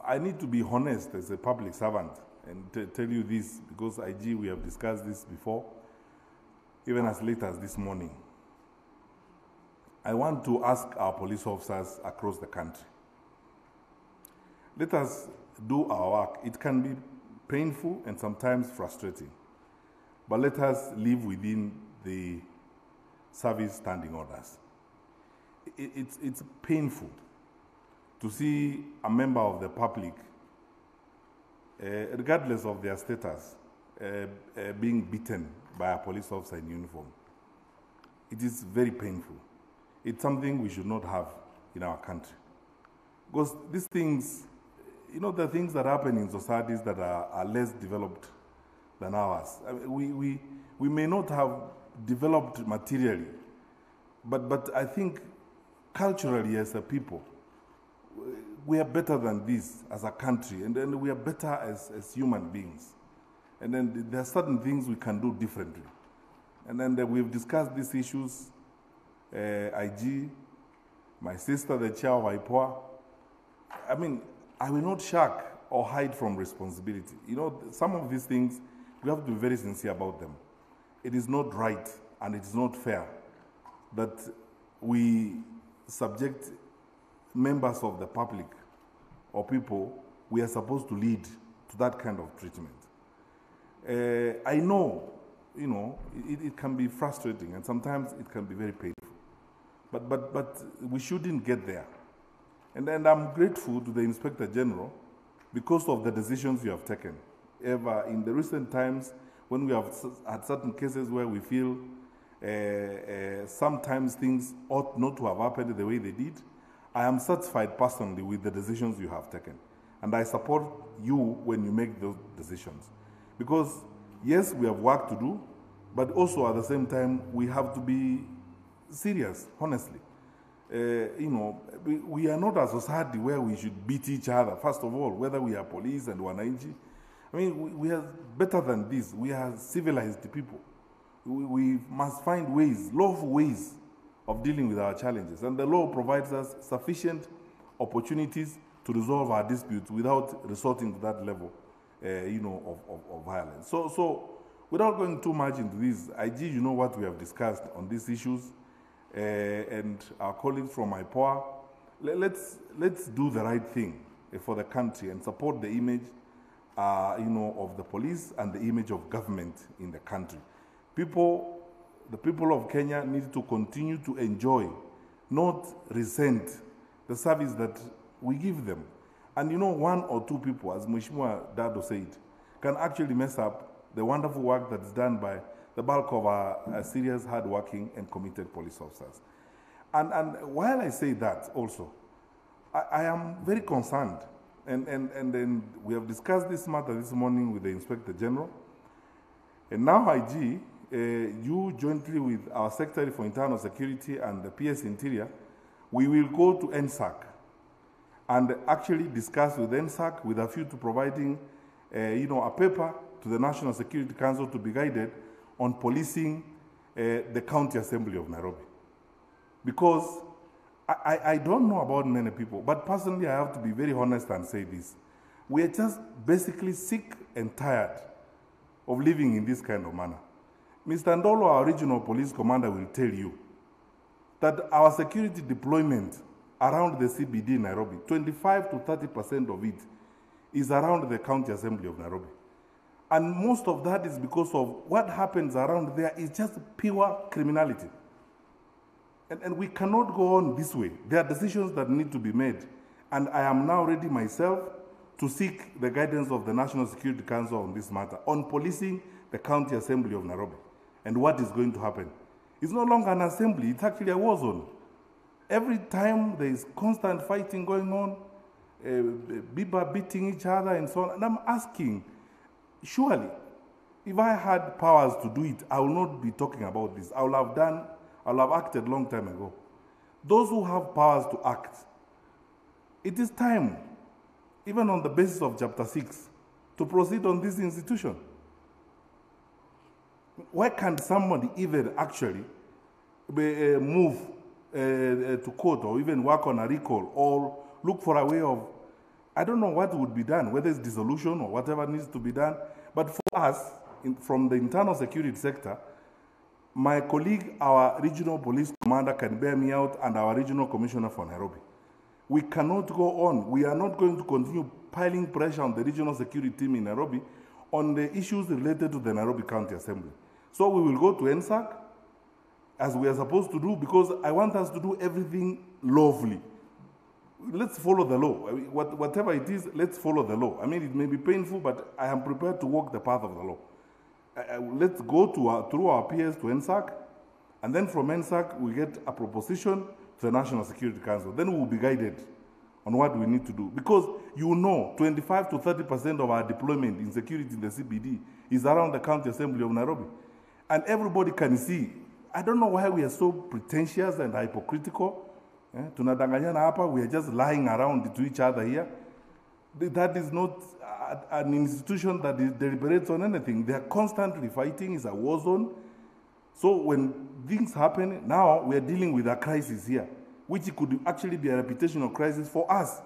I need to be honest as a public servant and tell you this, because IG, we have discussed this before, even as late as this morning. I want to ask our police officers across the country, let us do our work. It can be painful and sometimes frustrating, but let us live within the service standing orders. It's painful to see a member of the public, regardless of their status, being beaten by a police officer in uniform. It is very painful. It's something we should not have in our country. Because these things, you know, the things that happen in societies that are less developed than ours. I mean, we may not have developed materially, but I think culturally as a people, we are better than this as a country, and then we are better as human beings. And then there are certain things we can do differently. And then we've discussed these issues, IG, my sister, the chair of IPOA. I mean, I will not shirk or hide from responsibility. You know, some of these things, we have to be very sincere about them. It is not right and it is not fair that we subject members of the public or people we are supposed to lead to that kind of treatment. I know, you know, it can be frustrating and sometimes it can be very painful. But we shouldn't get there. And I'm grateful to the Inspector General because of the decisions you have taken. Ever in the recent times, when we have had certain cases where we feel sometimes things ought not to have happened the way they did, I am satisfied personally with the decisions you have taken. And I support you when you make those decisions. Because, yes, we have work to do, but also at the same time, we have to be serious, honestly. You know, we are not a society where we should beat each other, first of all, whether we are police and wananchi. I mean, we are better than this. We are civilized people. We must find ways, lawful ways of dealing with our challenges. And the law provides us sufficient opportunities to resolve our disputes without resorting to that level, you know, of violence. So without going too much into this, IG, you know what we have discussed on these issues, and our colleagues from IPOA, let's do the right thing for the country and support the image, you know, of the police and the image of government in the country. The people of Kenya need to continue to enjoy, not resent, the service that we give them. And you know, one or two people, as Mheshimiwa Dado said, can actually mess up the wonderful work that's done by the bulk of our serious, hard-working, and committed police officers. And while I say that also, I am very concerned, and then we have discussed this matter this morning with the Inspector General, and now IG, you jointly with our Secretary for Internal Security and the PS Interior, we will go to NSAC and actually discuss with NSAC with a view to providing, you know, a paper to the National Security Council to be guided on policing the County Assembly of Nairobi. Because I don't know about many people, but personally I have to be very honest and say this. We are just basically sick and tired of living in this kind of manner. Mr. Ndolo, our regional police commander, will tell you that our security deployment around the CBD in Nairobi, 25 to 30% of it is around the County Assembly of Nairobi. And most of that is because of what happens around there is just pure criminality. And we cannot go on this way. There are decisions that need to be made. And I am now ready myself to seek the guidance of the National Security Council on this matter, on policing the County Assembly of Nairobi. And what is going to happen? It's no longer an assembly, it's actually a war zone. Every time there is constant fighting going on, people beating each other and so on. And I'm asking, surely, if I had powers to do it, I will not be talking about this. I will have acted a long time ago. Those who have powers to act, it is time, even on the basis of Chapter 6, to proceed on this institution. Why can't somebody even actually move to court or even work on a recall or look for a way of I don't know what would be done, whether it's dissolution or whatever needs to be done. But for us, from the internal security sector, my colleague, our regional police commander, can bear me out, and our regional commissioner for Nairobi. We cannot go on. We are not going to continue piling pressure on the regional security team in Nairobi on the issues related to the Nairobi County Assembly. So we will go to NSAC, as we are supposed to do, because I want us to do everything lawfully. Let's follow the law. I mean, whatever it is, let's follow the law. I mean, it may be painful, but I am prepared to walk the path of the law. Let's go through our peers to NSAC, and then from NSAC, we get a proposition to the National Security Council. Then we will be guided on what we need to do. Because 25 to 30% of our deployment in security in the CBD is around the County Assembly of Nairobi. And everybody can see. I don't know why we are so pretentious and hypocritical. Tunadanganyana hapa, we are just lying around to each other here. That is not an institution that deliberates on anything. They are constantly fighting. It's a war zone. So when things happen, now we are dealing with a crisis here, which could actually be a reputational crisis for us.